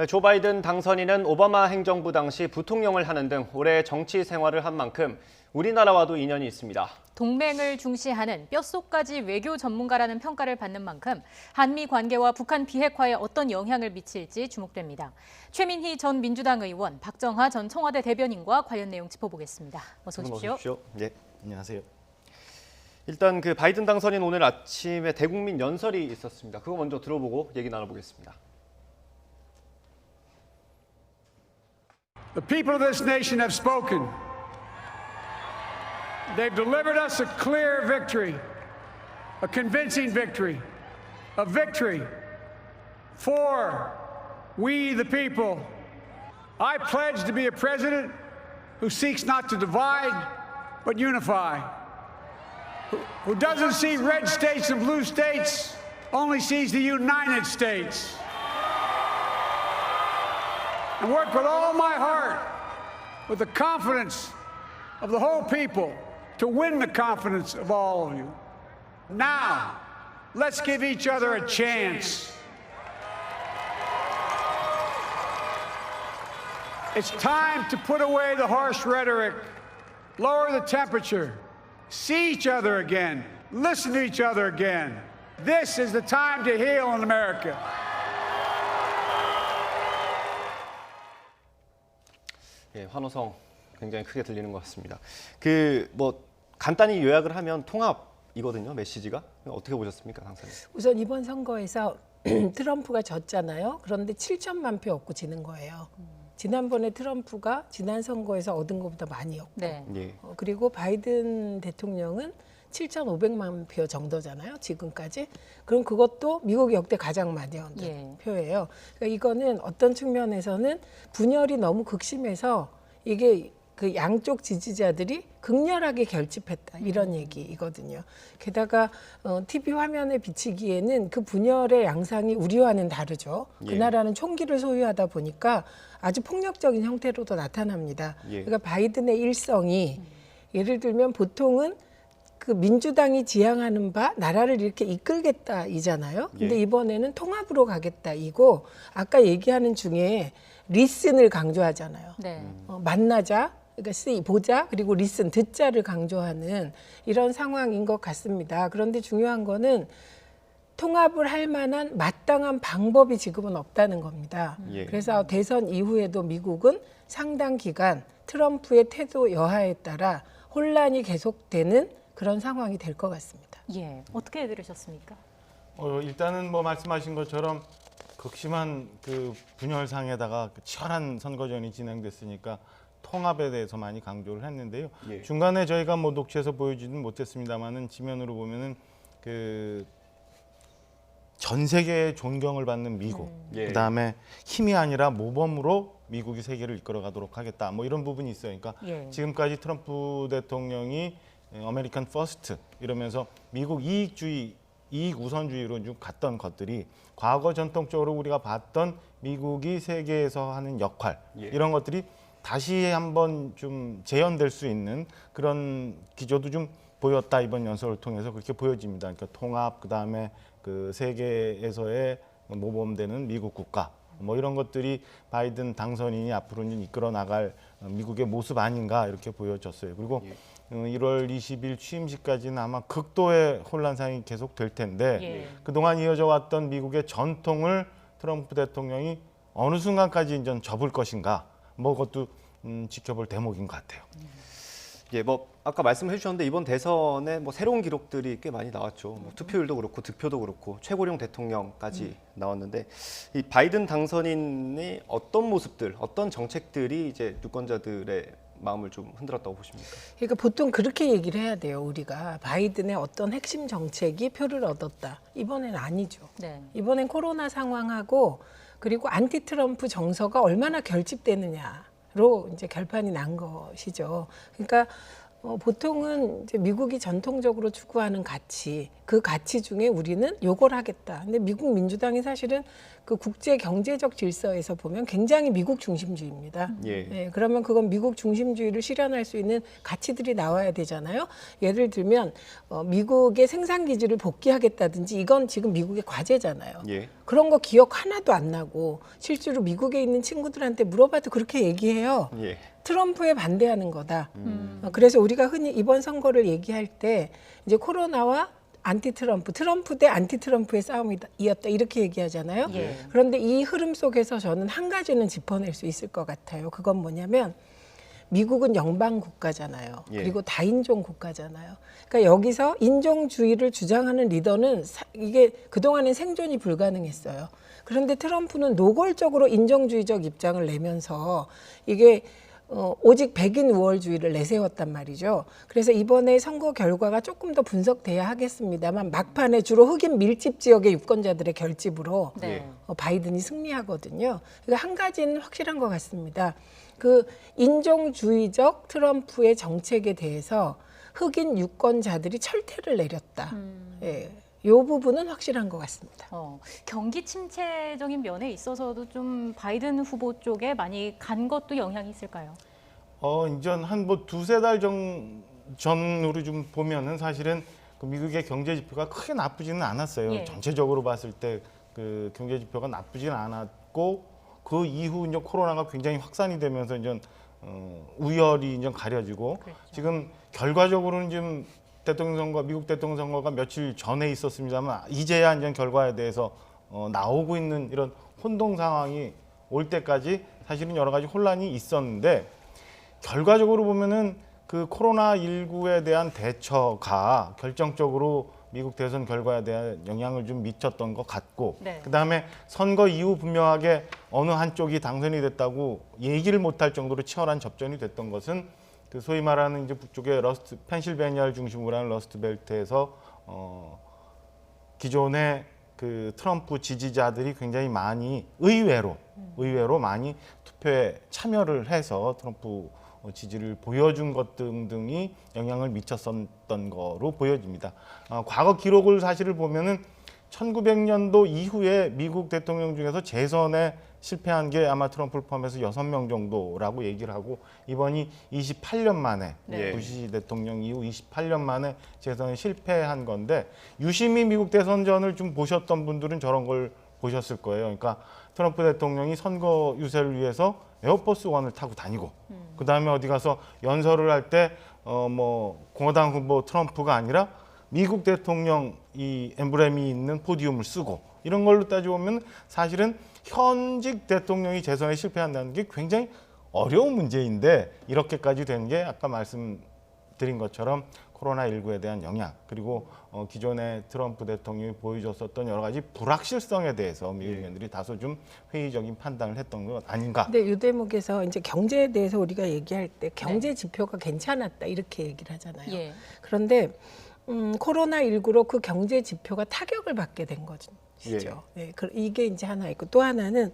조 바이든 당선인은 오바마 행정부 당시 부통령을 하는 등 오래 정치 생활을 한 만큼 우리나라와도 인연이 있습니다. 동맹을 중시하는 뼛속까지 외교 전문가라는 평가를 받는 만큼 한미 관계와 북한 비핵화에 어떤 영향을 미칠지 주목됩니다. 최민희 전 민주당 의원, 박정하 전 청와대 대변인과 관련 내용 짚어보겠습니다. 어서 오십시오. 네, 안녕하세요. 일단 바이든 당선인 오늘 아침에 대국민 연설이 있었습니다. 그거 먼저 들어보고 얘기 나눠보겠습니다. The people of this nation have spoken. They've delivered us a clear victory, a convincing victory, a victory for we the people. I pledge to be a president who seeks not to divide, but unify, who doesn't see red states and blue states, only sees the United States. And work with all my heart, with the confidence of the whole people, to win the confidence of all of you. Now, let's give each other a chance. It's time to put away the harsh rhetoric, lower the temperature, see each other again, listen to each other again. This is the time to heal in America. 예, 환호성 굉장히 크게 들리는 것 같습니다. 간단히 요약을 하면 통합이거든요, 메시지가. 어떻게 보셨습니까, 당선인? 우선 이번 선거에서 트럼프가 졌잖아요. 그런데 7천만 표 얻고 지는 거예요. 지난번에 트럼프가 지난 선거에서 얻은 것보다 많이 얻고 네. 예. 그리고 바이든 대통령은 7,500만 표 정도잖아요, 지금까지. 그럼 그것도 미국 역대 가장 많이 얻은 예. 표예요. 그러니까 이거는 어떤 측면에서는 분열이 너무 극심해서 이게 그 양쪽 지지자들이 극렬하게 결집했다, 이런 얘기이거든요. 게다가 TV 화면에 비치기에는 그 분열의 양상이 우리와는 다르죠. 그 예. 나라는 총기를 소유하다 보니까 아주 폭력적인 형태로도 나타납니다. 예. 그러니까 바이든의 일성이 예를 들면 보통은 그 민주당이 지향하는 바 나라를 이렇게 이끌겠다 이잖아요. 근데 예. 이번에는 통합으로 가겠다 이고, 아까 얘기하는 중에 리슨을 강조하잖아요. 네. 만나자, 그러니까 보자, 그리고 리슨, 듣자를 강조하는 이런 상황인 것 같습니다. 그런데 중요한 거는 통합을 할 만한 마땅한 방법이 지금은 없다는 겁니다. 예. 그래서 대선 이후에도 미국은 상당 기간 트럼프의 태도 여하에 따라 혼란이 계속되는 그런 상황이 될 것 같습니다. 예. 어떻게 들으셨습니까? 일단은 말씀하신 것처럼 극심한 그 분열상에다가 치열한 선거전이 진행됐으니까 통합에 대해서 많이 강조를 했는데요. 예. 중간에 저희가 녹취에서 보여주지는 못했습니다만은 지면으로 보면은 전 세계의 존경을 받는 미국, 예. 그다음에 힘이 아니라 모범으로 미국이 세계를 이끌어가도록 하겠다. 이런 부분이 있어요. 그러니까 예. 지금까지 트럼프 대통령이 아메리칸 퍼스트 이러면서 미국 이익주의, 이익 우선주의로 쭉 갔던 것들이 과거 전통적으로 우리가 봤던 미국이 세계에서 하는 역할, 예. 이런 것들이 다시 한번 좀 재현될 수 있는 그런 기조도 좀 보였다, 이번 연설을 통해서 그렇게 보여집니다. 그러니까 통합, 그다음에 그 세계에서의 모범되는 미국 국가, 이런 것들이 바이든 당선인이 앞으로 이끌어 나갈 미국의 모습 아닌가, 이렇게 보여졌어요. 그리고 1월 20일 취임식까지는 아마 극도의 혼란상이 계속 될 텐데 예. 그동안 이어져 왔던 미국의 전통을 트럼프 대통령이 어느 순간까지 이제 접을 것인가, 그것도 지켜볼 대목인 것 같아요. 예, 아까 말씀해 주셨는데 이번 대선에 새로운 기록들이 꽤 많이 나왔죠. 투표율도 그렇고 득표도 그렇고 최고령 대통령까지 나왔는데, 이 바이든 당선인의 어떤 모습들, 어떤 정책들이 이제 유권자들의 마음을 좀 흔들었다고 보십니까? 그러니까 보통 그렇게 얘기를 해야 돼요. 우리가 바이든의 어떤 핵심 정책이 표를 얻었다. 이번엔 아니죠. 네. 이번엔 코로나 상황하고 그리고 안티 트럼프 정서가 얼마나 결집되느냐로 이제 결판이 난 것이죠. 그러니까 보통은 이제 미국이 전통적으로 추구하는 가치, 그 가치 중에 우리는 요걸 하겠다. 근데 미국 민주당이 사실은 그 국제 경제적 질서에서 보면 굉장히 미국 중심주의입니다. 예. 그러면 그건 미국 중심주의를 실현할 수 있는 가치들이 나와야 되잖아요. 예를 들면 미국의 생산 기지를 복귀하겠다든지 이건 지금 미국의 과제잖아요. 예. 그런 거 기억 하나도 안 나고 실제로 미국에 있는 친구들한테 물어봐도 그렇게 얘기해요. 예. 트럼프에 반대하는 거다. 그래서 우리가 흔히 이번 선거를 얘기할 때 이제 코로나와 안티 트럼프, 트럼프 대 안티 트럼프의 싸움이었다 이렇게 얘기하잖아요. 예. 그런데 이 흐름 속에서 저는 한 가지는 짚어낼 수 있을 것 같아요. 그건 뭐냐면 미국은 연방 국가잖아요. 예. 그리고 다인종 국가잖아요. 그러니까 여기서 인종주의를 주장하는 리더는 이게 그동안엔 생존이 불가능했어요. 그런데 트럼프는 노골적으로 인종주의적 입장을 내면서 이게 오직 백인 우월주의를 내세웠단 말이죠. 그래서 이번에 선거 결과가 조금 더 분석돼야 하겠습니다만 막판에 주로 흑인 밀집 지역의 유권자들의 결집으로 네. 바이든이 승리하거든요. 그러니까 한 가지는 확실한 것 같습니다. 그 인종주의적 트럼프의 정책에 대해서 흑인 유권자들이 철퇴를 내렸다. 예. 이 부분은 확실한 것 같습니다. 경기 침체적인 면에 있어서도 좀 바이든 후보 쪽에 많이 간 것도 영향이 있을까요? 이전 한 뭐 두세 달 전으로 좀 보면은 사실은 그 미국의 경제 지표가 크게 나쁘지는 않았어요. 예. 전체적으로 봤을 때 그 경제 지표가 나쁘지는 않았고 그 이후 이제 코로나가 굉장히 확산이 되면서 이제 우열이 이제 가려지고 그렇죠. 지금 결과적으로는 지금 대통령 선거, 미국 대통령 선거가 며칠 전에 있었습니다만 이제야 이제 결과에 대해서 나오고 있는 이런 혼동 상황이 올 때까지 사실은 여러 가지 혼란이 있었는데 결과적으로 보면은 그 코로나19에 대한 대처가 결정적으로 미국 대선 결과에 대한 영향을 좀 미쳤던 것 같고 네. 그다음에 선거 이후 분명하게 어느 한쪽이 당선이 됐다고 얘기를 못할 정도로 치열한 접전이 됐던 것은 그 소위 말하는 이제 북쪽의 펜실베니아를 중심으로 하는 러스트벨트에서 기존의 그 트럼프 지지자들이 굉장히 많이 의외로 많이 투표에 참여를 해서 트럼프 지지를 보여준 것 등등이 영향을 미쳤었던 거로 보여집니다. 과거 기록을 사실을 보면은 1900년도 이후에 미국 대통령 중에서 재선에 실패한 게 아마 트럼프를 포함해서 6명 정도라고 얘기를 하고 이번이 28년 만에 네. 부시 대통령 이후 28년 만에 재선에 실패한 건데 유심히 미국 대선전을 좀 보셨던 분들은 저런 걸 보셨을 거예요. 그러니까 트럼프 대통령이 선거 유세를 위해서 에어포스 원을 타고 다니고 그다음에 어디 가서 연설을 할 때 뭐 공화당 후보 트럼프가 아니라 미국 대통령 이 엠블렘이 있는 포디움을 쓰고 이런 걸로 따져보면 사실은 현직 대통령이 재선에 실패한다는 게 굉장히 어려운 문제인데 이렇게까지 된 게 아까 말씀드린 것처럼 코로나19에 대한 영향 그리고 기존의 트럼프 대통령이 보여줬었던 여러 가지 불확실성에 대해서 미국 의원들이 다소 좀 회의적인 판단을 했던 것 아닌가. 근데 이 대목에서 이제 경제에 대해서 우리가 얘기할 때 경제 지표가 괜찮았다 이렇게 얘기를 하잖아요. 예. 그런데 코로나19로 그 경제 지표가 타격을 받게 된 것이죠. 네, 이게 이제 하나 있고 또 하나는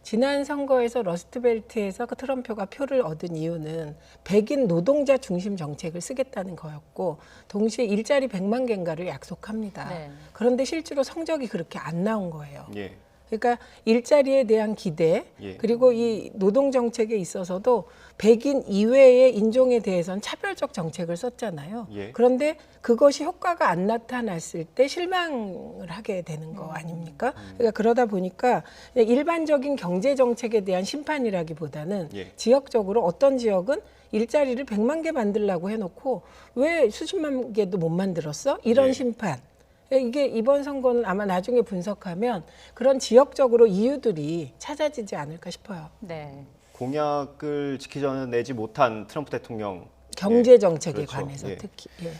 지난 선거에서 러스트벨트에서 그 트럼프가 표를 얻은 이유는 백인 노동자 중심 정책을 쓰겠다는 거였고 동시에 일자리 100만 개인가를 약속합니다. 네. 그런데 실제로 성적이 그렇게 안 나온 거예요. 예. 그러니까 일자리에 대한 기대 예. 그리고 이 노동 정책에 있어서도 백인 이외의 인종에 대해서는 차별적 정책을 썼잖아요. 예. 그런데 그것이 효과가 안 나타났을 때 실망을 하게 되는 거 아닙니까? 그러니까 그러다 보니까 일반적인 경제 정책에 대한 심판이라기보다는 예. 지역적으로 어떤 지역은 일자리를 100만 개 만들려고 해놓고 왜 수십만 개도 못 만들었어? 이런 예. 심판. 이게 이번 선거는 아마 나중에 분석하면 그런 지역적으로 이유들이 찾아지지 않을까 싶어요. 네. 공약을 지키지 내지 못한 트럼프 대통령 경제 정책에 그렇죠. 관해서 예. 특히. 예.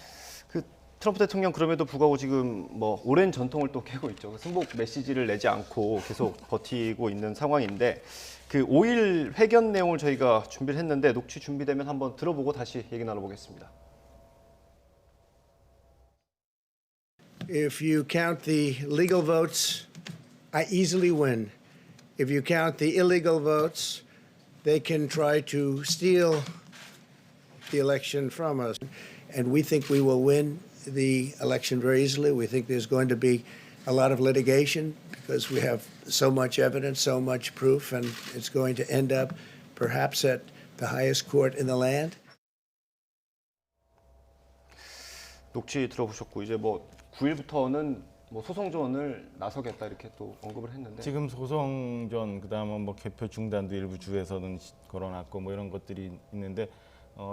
그 트럼프 대통령 그럼에도 불구하고 지금 뭐 오랜 전통을 또 깨고 있죠. 승복 메시지를 내지 않고 계속 버티고 있는 상황인데 그 5일 회견 내용을 저희가 준비를 했는데 녹취 준비되면 한번 들어보고 다시 얘기 나눠보겠습니다. If you count the legal votes, I easily win. If you count the illegal votes, they can try to steal the election from us. And we think we will win the election very easily. We think there's going to be a lot of litigation because we have so much evidence, so much proof, and it's going to end up perhaps at the highest court in the land. 녹취 들어보셨고 이제 뭐 9일부터는 뭐 소송전을 나서겠다 이렇게 또 언급을 했는데 지금 소송전 그다음에 뭐 개표 중단도 일부 주에서는 걸어놨고 뭐 이런 것들이 있는데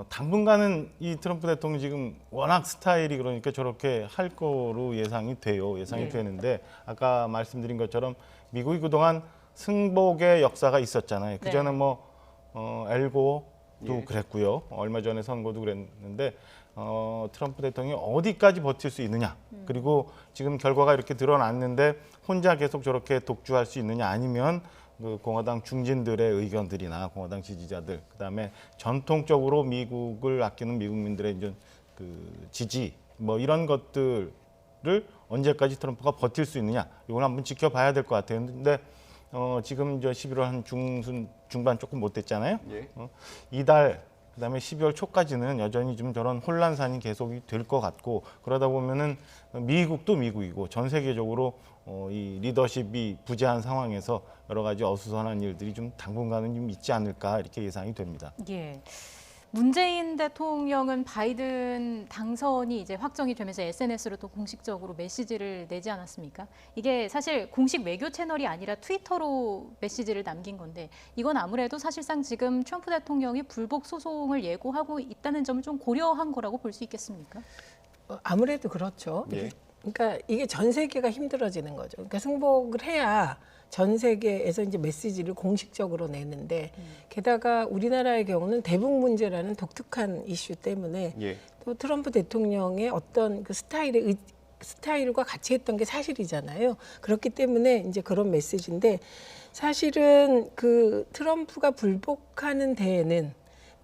당분간은 이 트럼프 대통령 지금 워낙 스타일이 그러니까 저렇게 할 거로 예상이 돼요. 예상이 되는데 아까 말씀드린 것처럼 미국이 그동안 승복의 역사가 있었잖아요. 그 전에 뭐 엘고도 그랬고요. 얼마 전에 선거도 그랬는데 트럼프 대통령이 어디까지 버틸 수 있느냐. 그리고 지금 결과가 이렇게 드러났는데 혼자 계속 저렇게 독주할 수 있느냐 아니면 그 공화당 중진들의 의견들이나 공화당 지지자들 그다음에 전통적으로 미국을 아끼는 미국민들의 이제 그 지지 뭐 이런 것들을 언제까지 트럼프가 버틸 수 있느냐 이건 한번 지켜봐야 될 것 같아요. 근데 지금 저 11월 한 중반 조금 못 됐잖아요. 예. 이달 그다음에 12월 초까지는 여전히 좀 저런 혼란산이 계속이 될 것 같고 그러다 보면은 미국도 미국이고 전 세계적으로 이 리더십이 부재한 상황에서 여러 가지 어수선한 일들이 좀 당분간은 좀 있지 않을까 이렇게 예상이 됩니다. 예. 문재인 대통령은 바이든 당선이 이제 확정이 되면서 SNS로 또 공식적으로 메시지를 내지 않았습니까? 이게 사실 공식 외교 채널이 아니라 트위터로 메시지를 남긴 건데 이건 아무래도 사실상 지금 트럼프 대통령이 불복 소송을 예고하고 있다는 점을 좀 고려한 거라고 볼 수 있겠습니까? 아무래도 그렇죠. 예. 그러니까 이게 전 세계가 힘들어지는 거죠. 그러니까 승복을 해야 전 세계에서 이제 메시지를 공식적으로 내는데 게다가 우리나라의 경우는 대북 문제라는 독특한 이슈 때문에 예. 또 트럼프 대통령의 어떤 그 스타일과 같이 했던 게 사실이잖아요. 그렇기 때문에 이제 그런 메시지인데 사실은 그 트럼프가 불복하는 데에는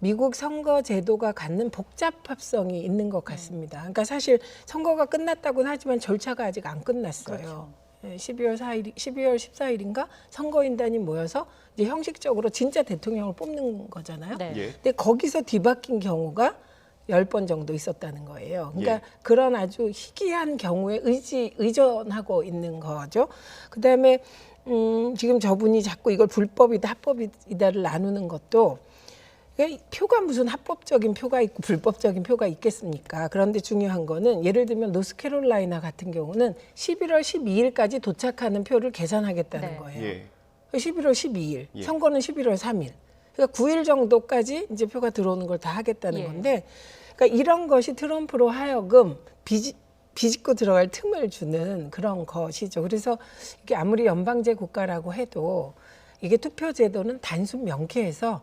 미국 선거 제도가 갖는 복잡합성이 있는 것 같습니다. 그러니까 사실 선거가 끝났다고는 하지만 절차가 아직 안 끝났어요. 그렇죠. 12월 14일인가 선거인단이 모여서 이제 형식적으로 진짜 대통령을 뽑는 거잖아요. 네. 예. 근데 거기서 뒤바뀐 경우가 10번 정도 있었다는 거예요. 그러니까 예. 그런 아주 희귀한 경우에 의존하고 있는 거죠. 그다음에 지금 저분이 자꾸 이걸 불법이다 합법이다를 나누는 것도 표가 무슨 합법적인 표가 있고 불법적인 표가 있겠습니까? 그런데 중요한 거는 예를 들면 노스캐롤라이나 같은 경우는 11월 12일까지 도착하는 표를 계산하겠다는 네. 거예요. 예. 11월 12일, 예. 선거는 11월 3일. 그러니까 9일 정도까지 이제 표가 들어오는 걸 다 하겠다는 예. 건데, 그러니까 이런 것이 트럼프로 하여금 비집고 들어갈 틈을 주는 그런 것이죠. 그래서 이게 아무리 연방제 국가라고 해도 이게 투표 제도는 단순 명쾌해서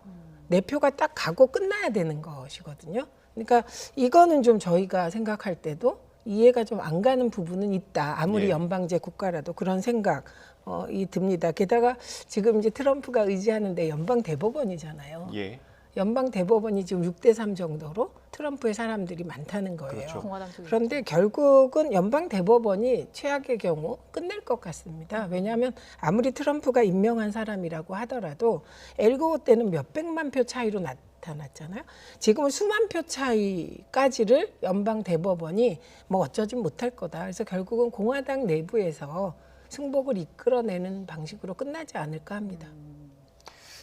내 표가 딱 가고 끝나야 되는 것이거든요. 그러니까 이거는 좀 저희가 생각할 때도 이해가 좀 안 가는 부분은 있다. 아무리 예. 연방제 국가라도 그런 생각이 듭니다. 게다가 지금 이제 트럼프가 의지하는데 연방 대법원이잖아요. 예. 연방 대법원이 지금 6대3 정도로 트럼프의 사람들이 많다는 거예요. 그렇죠. 공화당 쪽이 그런데 결국은 연방 대법원이 최악의 경우 끝낼 것 같습니다. 왜냐하면 아무리 트럼프가 임명한 사람이라고 하더라도 엘고 때는 몇백만 표 차이로 나타났잖아요. 지금은 수만 표 차이까지를 연방 대법원이 뭐 어쩌지 못할 거다. 그래서 결국은 공화당 내부에서 승복을 이끌어내는 방식으로 끝나지 않을까 합니다.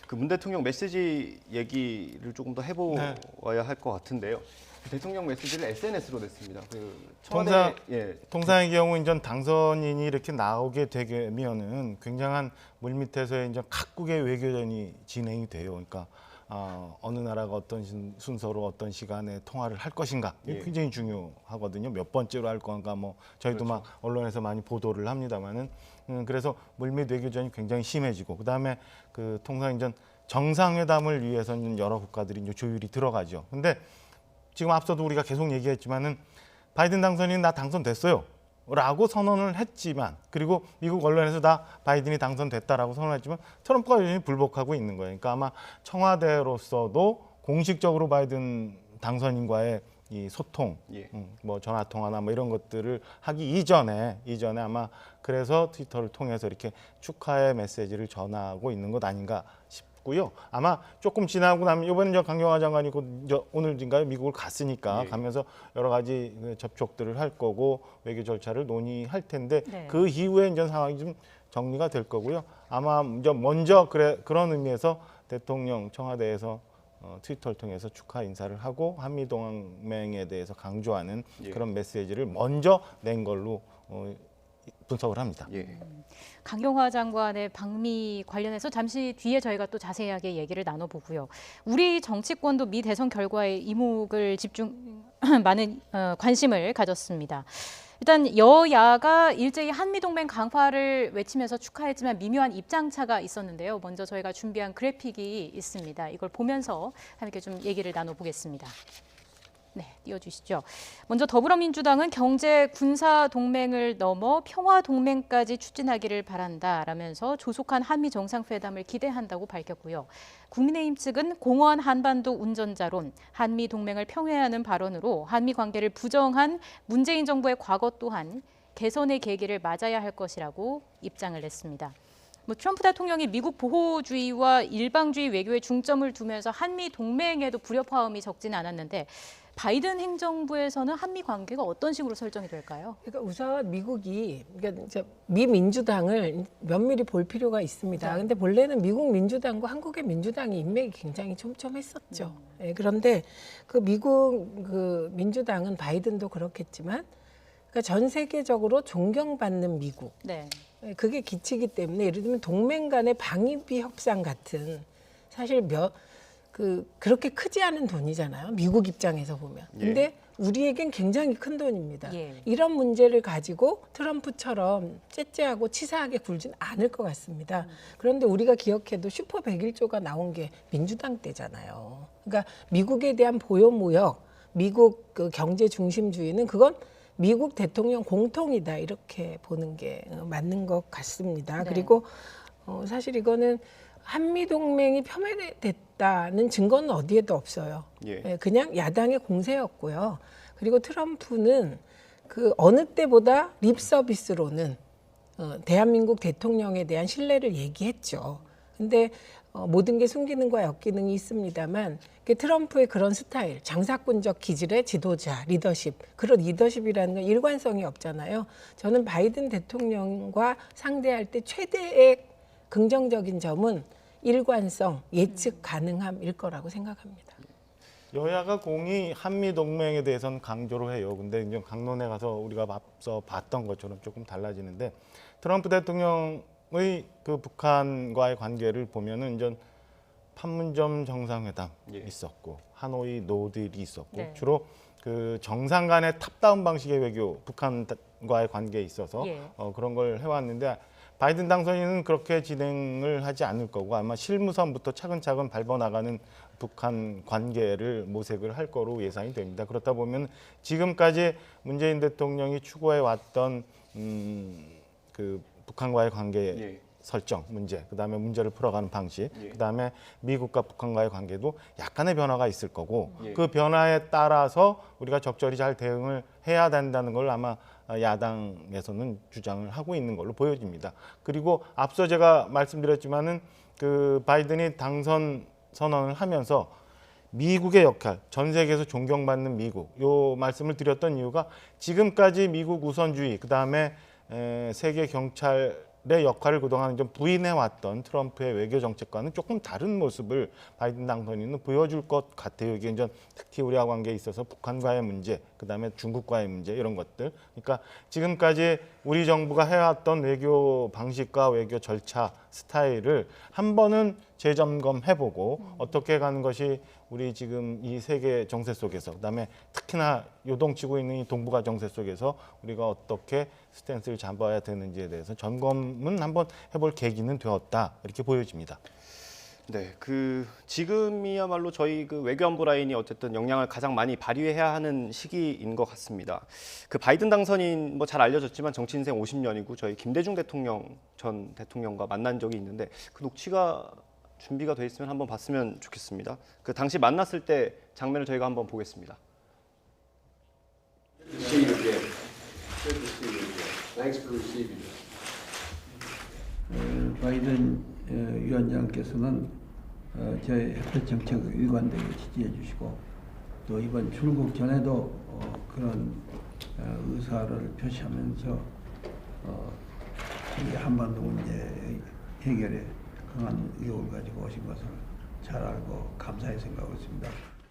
그 문 대통령 메시지 얘기를 조금 더 해보아야 할 것 같은데요. 그 대통령 메시지를 SNS로 냈습니다. 그 청와대 통상의 경우 이제 당선인이 이렇게 나오게 되면은 굉장한 물밑에서의 이제 각국의 외교전이 진행이 돼요. 그러니까 어느 나라가 어떤 순서로 어떤 시간에 통화를 할 것인가 이게 예. 굉장히 중요하거든요. 몇 번째로 할 건가 뭐 저희도 막 언론에서 많이 보도를 합니다만은 그래서 물밑 외교전이 굉장히 심해지고 그다음에 그 통상 이제 정상회담을 위해서는 여러 국가들이 이제 조율이 들어가죠. 근데 지금 앞서도 우리가 계속 얘기했지만은 바이든 당선인 나 당선됐어요. 라고 선언을 했지만 그리고 미국 언론에서 다 바이든이 당선됐다라고 선언했지만 트럼프가 여전히 불복하고 있는 거예요. 그러니까 아마 청와대로서도 공식적으로 바이든 당선인과의 이 소통, 예. 뭐 전화 통화나 뭐 이런 것들을 하기 이전에 아마 그래서 트위터를 통해서 이렇게 축하의 메시지를 전하고 있는 것 아닌가 싶습니다. 같고요. 아마 조금 지나고 나면 이번에 저 강경화 장관이 곧 오늘인가요 미국을 갔으니까 가면서 여러 가지 그 접촉들을 할 거고 외교 절차를 논의할 텐데 네. 그 이후에 이제 상황이 좀 정리가 될 거고요. 아마 먼저 그런 의미에서 대통령 청와대에서 트위터를 통해서 축하 인사를 하고 한미 동맹에 대해서 강조하는 그런 메시지를 먼저 낸 걸로 분석을 합니다. 예. 강경화 장관의 방미 관련해서 잠시 뒤에 저희가 또 자세하게 얘기를 나눠보고요. 우리 정치권도 미 대선 결과에 이목을 많은 관심을 가졌습니다. 일단 여야가 일제히 한미동맹 강화를 외치면서 축하했지만 미묘한 입장차가 있었는데요. 먼저 저희가 준비한 그래픽이 있습니다. 이걸 보면서 함께 좀 얘기를 나눠보겠습니다. 네, 띄워주시죠. 먼저 더불어민주당은 경제 군사 동맹을 넘어 평화 동맹까지 추진하기를 바란다라면서 조속한 한미 정상회담을 기대한다고 밝혔고요. 국민의힘 측은 공허한 한반도 운전자론, 한미 동맹을 평해하는 발언으로 한미 관계를 부정한 문재인 정부의 과거 또한 개선의 계기를 맞아야 할 것이라고 입장을 냈습니다. 트럼프 대통령이 미국 보호주의와 일방주의 외교에 중점을 두면서 한미 동맹에도 불협화음이 적지는 않았는데 바이든 행정부에서는 한미 관계가 어떤 식으로 설정이 될까요? 그러니까 우선 미국이 그러니까 이제 미 민주당을 면밀히 볼 필요가 있습니다. 그런데 본래는 미국 민주당과 한국의 민주당이 인맥이 굉장히 촘촘했었죠. 예, 그런데 그 미국 그 민주당은 바이든도 그렇겠지만 그러니까 전 세계적으로 존경받는 미국. 네. 예, 그게 기치기 때문에 예를 들면 동맹 간의 방위비 협상 같은 사실 그렇게 크지 않은 돈이잖아요. 미국 입장에서 보면. 근데 우리에겐 굉장히 큰 돈입니다. 예. 이런 문제를 가지고 트럼프처럼 째째하고 치사하게 굴진 않을 것 같습니다. 그런데 우리가 기억해도 슈퍼 101조가 나온 게 민주당 때잖아요. 그러니까 미국에 대한 보호무역, 미국 그 경제 중심주의는 그건 미국 대통령 공통이다 이렇게 보는 게 맞는 것 같습니다. 네. 그리고 사실 이거는 한미동맹이 폄훼됐다는 증거는 어디에도 없어요. 예. 그냥 야당의 공세였고요. 그리고 트럼프는 그 어느 때보다 립 서비스로는 대한민국 대통령에 대한 신뢰를 얘기했죠. 근데 모든 게 순기능과 역기능이 있습니다만 트럼프의 그런 스타일, 장사꾼적 기질의 지도자, 리더십, 그런 리더십이라는 건 일관성이 없잖아요. 저는 바이든 대통령과 상대할 때 최대의 긍정적인 점은 일관성, 예측 가능함일 거라고 생각합니다. 여야가 공히 한미 동맹에 대해서는 강조를 해요. 근데 이제 강론에 가서 우리가 앞서 봤던 것처럼 조금 달라지는데 트럼프 대통령의 그 북한과의 관계를 보면은 이제 판문점 정상회담 있었고 하노이 노딜이 있었고 네. 주로 그 정상 간의 탑다운 방식의 외교 북한과의 관계에 있어서 그런 걸 해왔는데 바이든 당선인은 그렇게 진행을 하지 않을 거고 아마 실무선부터 차근차근 밟아나가는 북한 관계를 모색을 할 거로 예상이 됩니다. 그렇다 보면 지금까지 문재인 대통령이 추구해 왔던 그 북한과의 관계 설정 문제, 그다음에 문제를 풀어가는 방식, 그다음에 미국과 북한과의 관계도 약간의 변화가 있을 거고 그 변화에 따라서 우리가 적절히 잘 대응을 해야 된다는 걸 아마 야당에서는 주장을 하고 있는 걸로 보여집니다. 그리고 앞서 제가 말씀드렸지만은 그 바이든이 당선 선언을 하면서 미국의 역할, 전 세계에서 존경받는 미국, 요 말씀을 드렸던 이유가 지금까지 미국 우선주의, 그다음에 세계 경찰의 역할을 그동안 좀 부인해왔던 트럼프의 외교 정책과는 조금 다른 모습을 바이든 당선인은 보여줄 것 같아요. 이게 이제 특히 우리와 관계에 있어서 북한과의 문제, 그다음에 중국과의 문제 이런 것들. 그러니까 지금까지 우리 정부가 해왔던 외교 방식과 외교 절차 스타일을 한 번은 재점검해보고 어떻게 가는 것이 우리 지금 이 세계 정세 속에서, 그다음에 특히나 요동치고 있는 이 동북아 정세 속에서 우리가 어떻게 스탠스를 잡아야 되는지에 대해서 점검은 한번 해볼 계기는 되었다 이렇게 보여집니다. 네, 그 지금이야말로 저희 그 외교안보 라인이 어쨌든 역량을 가장 많이 발휘해야 하는 시기인 것 같습니다. 그 바이든 당선인 뭐 잘 알려졌지만 정치 인생 50년이고 저희 김대중 대통령 전 대통령과 만난 적이 있는데 그 녹취가 준비가 돼 있으면 한번 봤으면 좋겠습니다. 그 당시 만났을 때 장면을 저희가 한번 보겠습니다. 바이든 위원장께서는 저희 햇볕 정책 일관되게 지지해 주시고 또 이번 출국 전에도 그런 의사를 표시하면서 이 한반도 문제 해결에 강한 의욕을 가지고 오신 것을 잘 알고 감사히 생각하고 있습니다.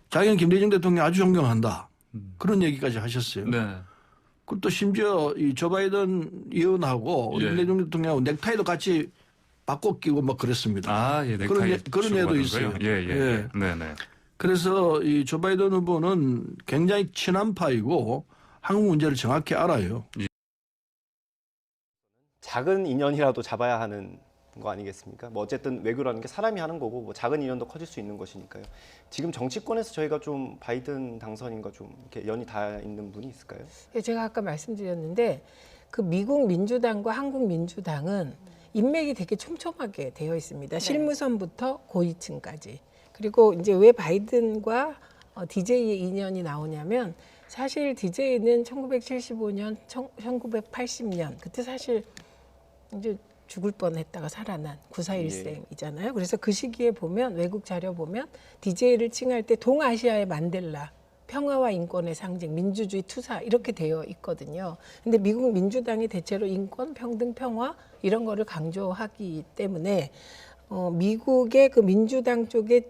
자기는 김대중 대통령 아주 존경한다. 그런 얘기까지 하셨어요. 네. 그리고 또 심지어 이 조 바이든 의원하고 우리 예. 김대중 대통령하고 넥타이도 같이 바꿔 끼고 막 그랬습니다. 아, 예, 넥타이 그런 애도 주고받은 있어요. 거요? 예, 예. 예. 네, 네. 그래서 이 조 바이든 후보는 굉장히 친한파이고 한국 문제를 정확히 알아요. 작은 인연이라도 잡아야 하는 거 아니겠습니까? 뭐 어쨌든 외교라는 게 사람이 하는 거고 뭐 작은 인연도 커질 수 있는 것이니까요. 지금 정치권에서 저희가 좀 바이든 당선인과 좀 이렇게 연이 닿아 있는 분이 있을까요? 제가 아까 말씀드렸는데 그 미국 민주당과 한국 민주당은 인맥이 되게 촘촘하게 되어 있습니다. 실무선부터 고위층까지. 그리고 이제 왜 바이든과 DJ의 인연이 나오냐면 사실 DJ는 1975년, 1980년 그때 사실 이제 죽을 뻔했다가 살아난 9.4일생이잖아요. 그래서 그 시기에 보면 외국 자료 보면 DJ를 칭할 때 동아시아의 만델라, 평화와 인권의 상징, 민주주의 투사 이렇게 되어 있거든요. 근데 미국 민주당이 대체로 인권, 평등, 평화 이런 거를 강조하기 때문에 미국의 그 민주당 쪽의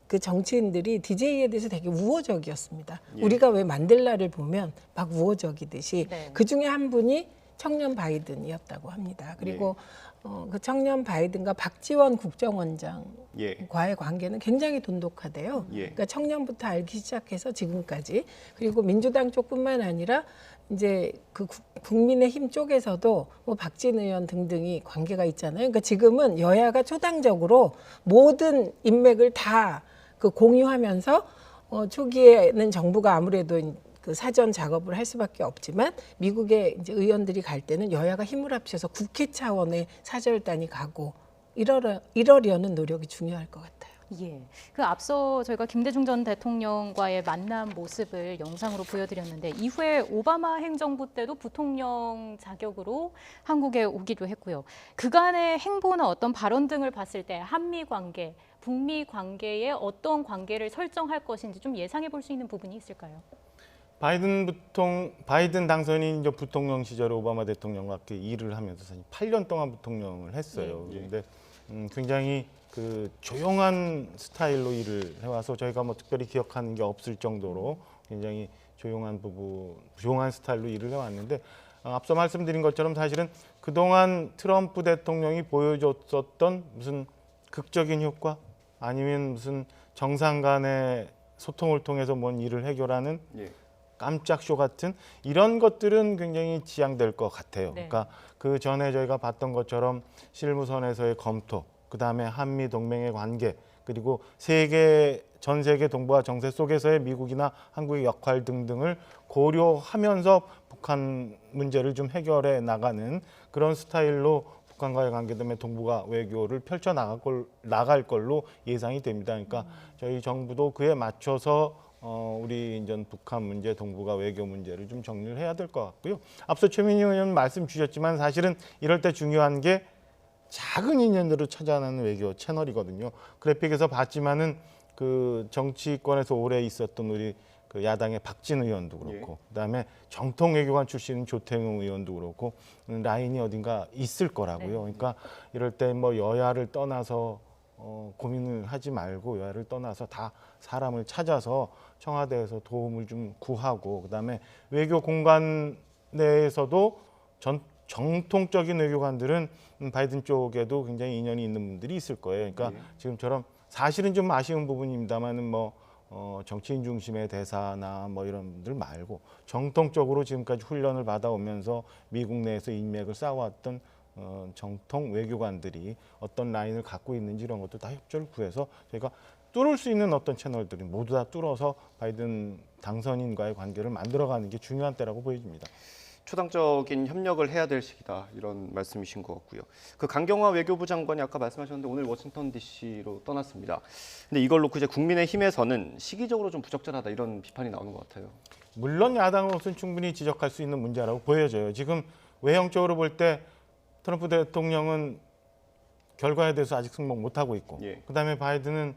그 정치인들이 DJ에 대해서 되게 우호적이었습니다. 예. 우리가 왜 만델라를 보면 막 우호적이듯이 네. 그 중에 한 분이 청년 바이든이었다고 합니다. 그리고 그 청년 바이든과 박지원 국정원장과의 예. 관계는 굉장히 돈독하대요. 예. 그러니까 청년부터 알기 시작해서 지금까지. 그리고 민주당 쪽뿐만 아니라 이제 그 국민의힘 쪽에서도 뭐 박진 의원 등등이 관계가 있잖아요. 그러니까 지금은 여야가 초당적으로 모든 인맥을 다 그 공유하면서 초기에는 정부가 아무래도 그 사전 작업을 할 수밖에 없지만 미국의 이제 의원들이 갈 때는 여야가 힘을 합쳐서 국회 차원의 사절단이 가고 이러려는 노력이 중요할 것 같아요. 예. 그 앞서 저희가 김대중 전 대통령과의 만남 모습을 영상으로 보여드렸는데 이후에 오바마 행정부 때도 부통령 자격으로 한국에 오기도 했고요. 그간의 행보나 어떤 발언 등을 봤을 때 한미 관계, 북미 관계에 어떤 관계를 설정할 것인지 좀 예상해 볼 수 있는 부분이 있을까요? 바이든 당선인 이제 부통령 시절에 오바마 대통령과 함께 일을 하면서 사실 8년 동안 부통령을 했어요. 그런데 굉장히 그 조용한 스타일로 일을 해와서 저희가 뭐 특별히 기억하는 게 없을 정도로 굉장히 조용한 스타일로 일을 해왔는데 앞서 말씀드린 것처럼 사실은 그동안 트럼프 대통령이 보여줬었던 무슨 극적인 효과 아니면 무슨 정상 간의 소통을 통해서 뭔 일을 해결하는 예. 깜짝 쇼 같은 이런 것들은 굉장히 지양될 것 같아요. 네. 그러니까 그 전에 저희가 봤던 것처럼 실무선에서의 검토, 그 다음에 한미 동맹의 관계, 그리고 전 세계 동북아 정세 속에서의 미국이나 한국의 역할 등등을 고려하면서 북한 문제를 좀 해결해 나가는 그런 스타일로 북한과의 관계 때문에 동북아 외교를 펼쳐 나갈 걸로 예상이 됩니다. 그러니까 저희 정부도 그에 맞춰서 우리 이제 북한 문제, 동북아 외교 문제를 좀 정리를 해야 될 것 같고요. 앞서 최민희 의원 말씀 주셨지만 사실은 이럴 때 중요한 게 작은 인연으로 찾아내는 외교 채널이거든요. 그래픽에서 봤지만은 그 정치권에서 오래 있었던 우리 그 야당의 박진 의원도 그렇고, 그다음에 정통 외교관 출신인 조태용 의원도 그렇고 라인이 어딘가 있을 거라고요. 그러니까 이럴 때 뭐 여야를 떠나서 고민을 하지 말고 여야를 떠나서 다 사람을 찾아서 청와대에서 도움을 좀 구하고 그다음에 외교 공간 내에서도 정통적인 외교관들은 바이든 쪽에도 굉장히 인연이 있는 분들이 있을 거예요. 그러니까 지금처럼 사실은 좀 아쉬운 부분입니다만은 뭐 정치인 중심의 대사나 뭐 이런 분들 말고 정통적으로 지금까지 훈련을 받아오면서 미국 내에서 인맥을 쌓아왔던 정통 외교관들이 어떤 라인을 갖고 있는지 이런 것도 다 협조를 구해서 저희가 뚫을 수 있는 어떤 채널들이 모두 다 뚫어서 바이든 당선인과의 관계를 만들어가는 게 중요한 때라고 보여집니다. 초당적인 협력을 해야 될 시기다 이런 말씀이신 것 같고요. 그 강경화 외교부 장관이 아까 말씀하셨는데 오늘 워싱턴 DC로 떠났습니다. 근데 이걸 놓고 이제 국민의힘에서는 시기적으로 좀 부적절하다 이런 비판이 나오는 것 같아요. 물론 야당으로서는 충분히 지적할 수 있는 문제라고 보여져요. 지금 외형적으로 볼 때 트럼프 대통령은 결과에 대해서 아직 승복 못 하고 있고, 예. 그다음에 바이든은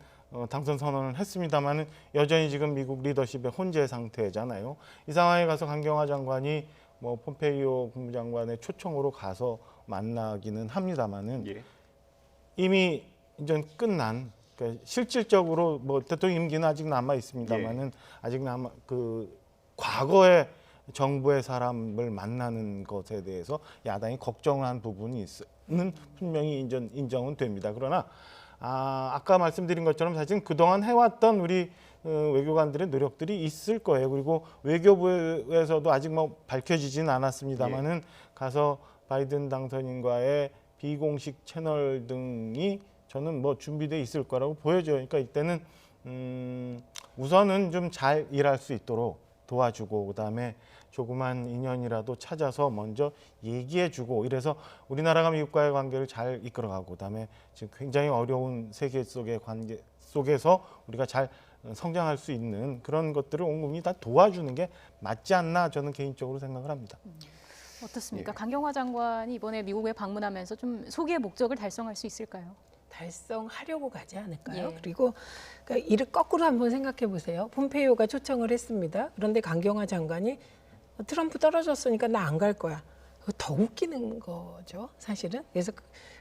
당선 선언을 했습니다만은 여전히 지금 미국 리더십의 혼재 상태잖아요. 이 상황에 가서 강경화 장관이 뭐 폼페이오 국무장관의 초청으로 가서 만나기는 합니다만은 예. 이미 이제 끝난, 그러니까 실질적으로 뭐 대통령 임기는 아직 남아 있습니다만은 아직 남아 그 과거의 정부의 사람을 만나는 것에 대해서 야당이 걱정한 부분이 있는 분명히 인정은 됩니다. 그러나 아까 말씀드린 것처럼 사실 그동안 해왔던 우리 외교관들의 노력들이 있을 거예요. 그리고 외교부에서도 아직 뭐 밝혀지진 않았습니다만은 가서 바이든 당선인과의 비공식 채널 등이 저는 뭐 준비돼 있을 거라고 보여져요. 그러니까 이때는 우선은 좀 잘 일할 수 있도록 도와주고, 그다음에 조그만 인연이라도 찾아서 먼저 얘기해주고, 이래서 우리나라가 미국과의 관계를 잘 이끌어가고, 그다음에 지금 굉장히 어려운 세계 속의 관계 속에서 우리가 잘 성장할 수 있는 그런 것들을 온 국민이 다 도와주는 게 맞지 않나, 저는 개인적으로 생각을 합니다. 어떻습니까? 강경화 장관이 이번에 미국에 방문하면서 좀 소기의 목적을 달성할 수 있을까요? 달성하려고 가지 않을까요? 예. 그리고 그러니까 이를 거꾸로 한번 생각해 보세요. 폼페이오가 초청을 했습니다. 그런데 강경화 장관이 트럼프 떨어졌으니까 나 안 갈 거야. 더 웃기는 거죠, 사실은. 그래서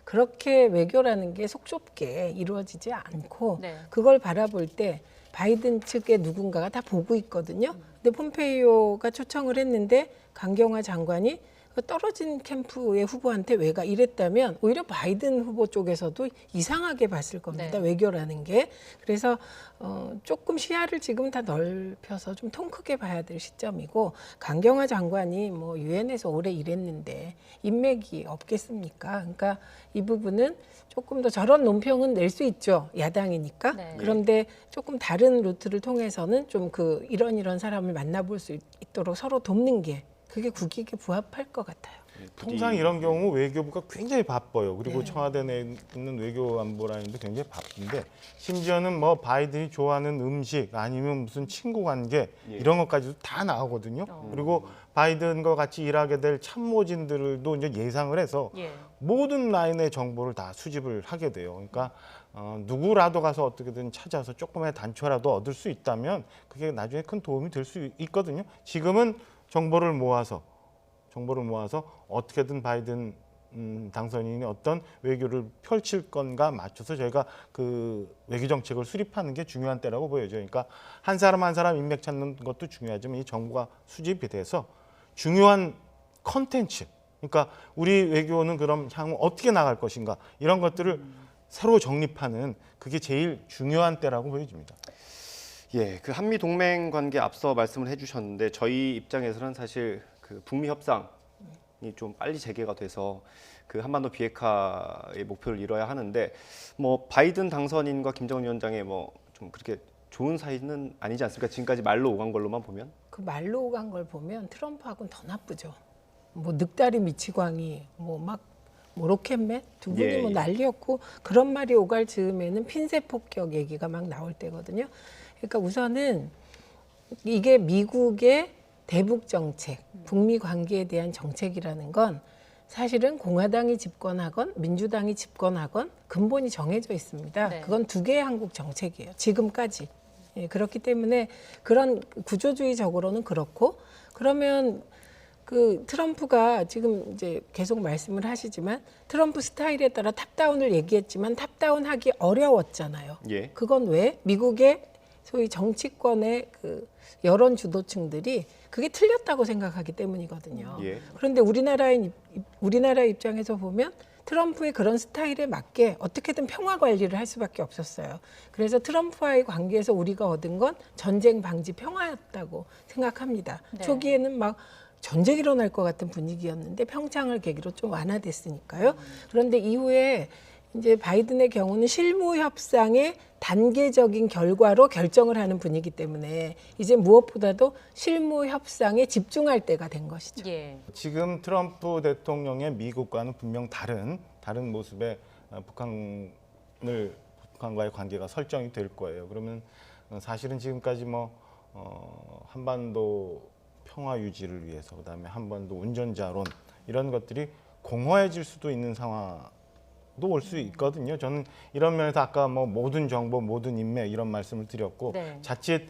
그렇게 외교라는 게 속 좁게 이루어지지 않고 네. 그걸 바라볼 때 바이든 측의 누군가가 다 보고 있거든요. 근데 폼페이오가 초청을 했는데 강경화 장관이 떨어진 캠프의 후보한테 왜 가 이랬다면 오히려 바이든 후보 쪽에서도 이상하게 봤을 겁니다. 네. 외교라는 게. 그래서 조금 시야를 지금 다 넓혀서 좀 통 크게 봐야 될 시점이고, 강경화 장관이 뭐 유엔에서 오래 일했는데 인맥이 없겠습니까? 그러니까 이 부분은 조금 더 저런 논평은 낼 수 있죠. 야당이니까. 네. 그런데 조금 다른 루트를 통해서는 좀 이런 사람을 만나볼 수 있도록 서로 돕는 게 그게 국익에 부합할 것 같아요. 통상 이런 경우 외교부가 굉장히 바빠요. 그리고 네. 청와대 내에 있는 외교안보라인도 굉장히 바쁜데, 심지어는 뭐 바이든이 좋아하는 음식 아니면 무슨 친구 관계 이런 것까지도 다 나오거든요. 그리고 바이든과 같이 일하게 될 참모진들도 이제 예상을 해서 예. 모든 라인의 정보를 다 수집을 하게 돼요. 그러니까 누구라도 가서 어떻게든 찾아서 조금의 단초라도 얻을 수 있다면 그게 나중에 큰 도움이 될 수 있거든요. 지금은 정보를 모아서 어떻게든 바이든 당선인이 어떤 외교를 펼칠 건가 맞춰서 저희가 그 외교 정책을 수립하는 게 중요한 때라고 보여져요. 그러니까 한 사람 한 사람 인맥 찾는 것도 중요하지만 이 정보가 수집이 돼서 중요한 컨텐츠, 그러니까 우리 외교는 그럼 향후 어떻게 나갈 것인가, 이런 것들을 새로 정립하는 그게 제일 중요한 때라고 보여집니다. 예, 그 한미 동맹 관계 앞서 말씀을 해주셨는데 저희 입장에서는 사실 그 북미 협상이 좀 빨리 재개가 돼서 그 한반도 비핵화의 목표를 이뤄야 하는데, 뭐 바이든 당선인과 김정은 위원장의 뭐 좀 그렇게 좋은 사이는 아니지 않습니까? 지금까지 말로 오간 걸로만 보면. 그 말로 오간 걸 보면 트럼프하고는 더 나쁘죠. 뭐 늑다리 미치광이 뭐 로켓맨 두 분이 예, 뭐 예. 난리였고, 그런 말이 오갈 즈음에는 핀셋 폭격 얘기가 막 나올 때거든요. 그러니까 우선은 이게 미국의 대북 정책, 북미 관계에 대한 정책이라는 건 사실은 공화당이 집권하건 민주당이 집권하건 근본이 정해져 있습니다. 네. 그건 두 개의 한국 정책이에요. 지금까지. 예, 그렇기 때문에 그런 구조주의적으로는 그렇고, 그러면 그 트럼프가 지금 이제 계속 말씀을 하시지만 트럼프 스타일에 따라 탑다운을 얘기했지만 탑다운하기 어려웠잖아요. 예. 그건 왜? 미국의 소위 정치권의 그 여론 주도층들이 그게 틀렸다고 생각하기 때문이거든요. 예. 그런데 우리나라 입장에서 보면 트럼프의 그런 스타일에 맞게 어떻게든 평화 관리를 할 수밖에 없었어요. 그래서 트럼프와의 관계에서 우리가 얻은 건 전쟁 방지 평화였다고 생각합니다. 네. 초기에는 막 전쟁이 일어날 것 같은 분위기였는데 평창을 계기로 좀 완화됐으니까요. 그런데 이후에 이제 바이든의 경우는 실무 협상의 단계적인 결과로 결정을 하는 분이기 때문에 이제 무엇보다도 실무 협상에 집중할 때가 된 것이죠. 예. 지금 트럼프 대통령의 미국과는 분명 다른 모습의 북한과의 관계가 설정이 될 거예요. 그러면 사실은 지금까지 뭐 한반도 평화 유지를 위해서, 그다음에 한반도 운전자론 이런 것들이 공허해질 수도 있는 상황이 올 수 있거든요. 저는 이런 면에서 아까 뭐 모든 정보, 모든 인맥 이런 말씀을 드렸고 네. 자칫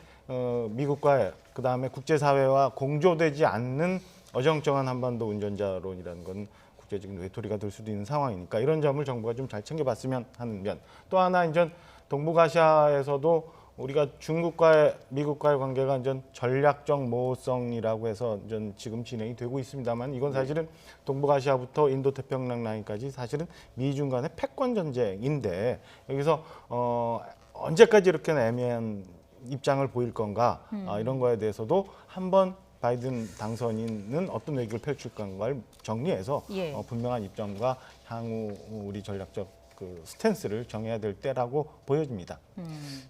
미국과 그다음에 국제사회와 공조되지 않는 어정쩡한 한반도 운전자론이라는 건 국제적인 외톨이가 될 수도 있는 상황이니까 이런 점을 정부가 좀 잘 챙겨봤으면 하는 면. 또 하나 이제 동북아시아에서도 우리가 중국과의 미국과의 관계가 이제 전략적 모호성이라고 해서 이제 지금 진행이 되고 있습니다만 이건 사실은 동북아시아부터 인도태평양 라인까지 사실은 미중 간의 패권 전쟁인데 여기서 언제까지 이렇게 애매한 입장을 보일 건가 이런 거에 대해서도 한번 바이든 당선인은 어떤 외교를 펼칠 건가를 정리해서 예. 분명한 입장과 향후 우리 전략적 그 스탠스를 정해야 될 때라고 보여집니다.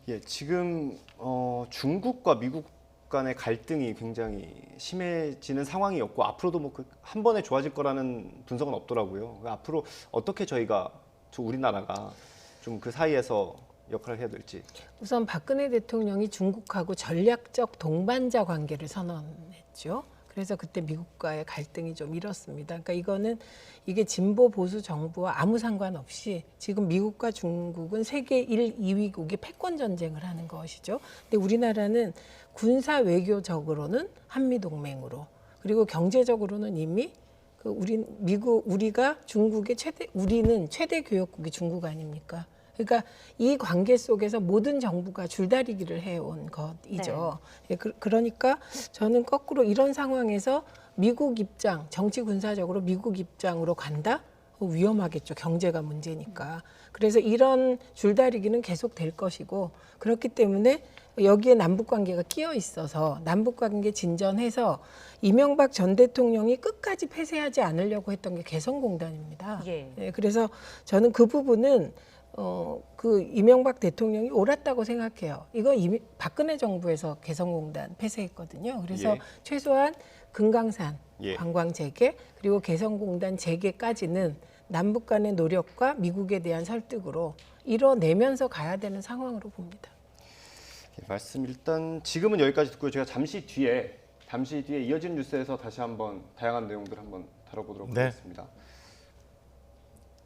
예, 지금 중국과 미국 간의 갈등이 굉장히 심해지는 상황이었고 앞으로도 뭐 한 번에 좋아질 거라는 분석은 없더라고요. 그러니까 앞으로 어떻게 우리나라가 좀 그 사이에서 역할을 해야 될지. 우선 박근혜 대통령이 중국하고 전략적 동반자 관계를 선언했죠. 그래서 그때 미국과의 갈등이 좀 일었습니다. 그러니까 이게 진보 보수 정부와 아무 상관없이 지금 미국과 중국은 세계 1, 2위국이 패권 전쟁을 하는 것이죠. 근데 우리나라는 군사 외교적으로는 한미 동맹으로 그리고 경제적으로는 이미 우리가 중국의 우리는 최대 교역국이 중국 아닙니까? 그러니까 이 관계 속에서 모든 정부가 줄다리기를 해온 것이죠. 네. 그러니까 저는 거꾸로 이런 상황에서 미국 입장, 정치 군사적으로 미국 입장으로 간다? 위험하겠죠. 경제가 문제니까. 그래서 이런 줄다리기는 계속 될 것이고 그렇기 때문에 여기에 남북관계가 끼어 있어서 남북관계 진전해서 이명박 전 대통령이 끝까지 폐쇄하지 않으려고 했던 게 개성공단입니다. 예. 네, 그래서 저는 그 부분은 그 이명박 대통령이 옳았다고 생각해요. 이거 이미 박근혜 정부에서 개성공단 폐쇄했거든요. 그래서 예. 최소한 금강산 예. 관광 재개 그리고 개성공단 재개까지는 남북 간의 노력과 미국에 대한 설득으로 이뤄내면서 가야 되는 상황으로 봅니다. 예, 말씀 일단 지금은 여기까지 듣고요. 제가 잠시 뒤에 이어지는 뉴스에서 다시 한번 다양한 내용들 한번 다뤄보도록 네. 하겠습니다.